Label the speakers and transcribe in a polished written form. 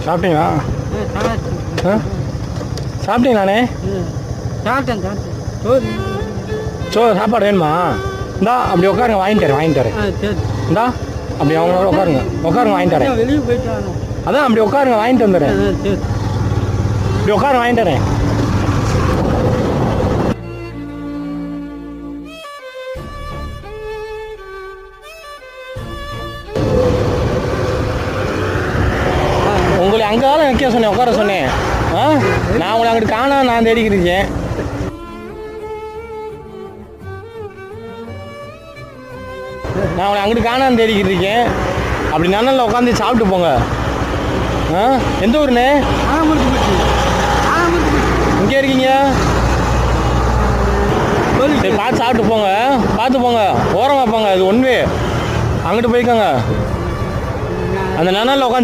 Speaker 1: சாப்பிட்டீங்களா? சாப்பிட்டீங்களாண்ணே? சாப்பாடு வேணுமா? இந்தா அப்படி உட்காருங்க, வாங்கி தரேன். இந்தா அப்படி அவங்களோட உட்காருங்க வாங்கி தரேன். அதான் அப்படி உட்காருங்க, வாங்கிட்டு வந்துடுறேன். இப்படி உட்காருங்க, வாங்கிட்டு வரேன். உங்களை அங்கே தான் நிற்க சொன்னேன், உட்கார சொன்னேன். நான் உங்களை அங்கிட்டு காணாம நான் தேடிக்கிட்டு இருக்கேன். நான் உங்களை அங்கிட்டு காணாம தேடிக்கிட்டு இருக்கேன். அப்படி நன்னல்ல உட்காந்து சாப்பிட்டு போங்க. எந்த ஊருண்ணே? இங்கே இருக்கீங்க? சரி, பார்த்து சாப்பிட்டு போங்க, பார்த்து போங்க, ஓரமாக போங்க. அது ஒன்வே அங்கிட்டு போய்க்கோங்க. அந்த நன்னல்ல உட்காந்து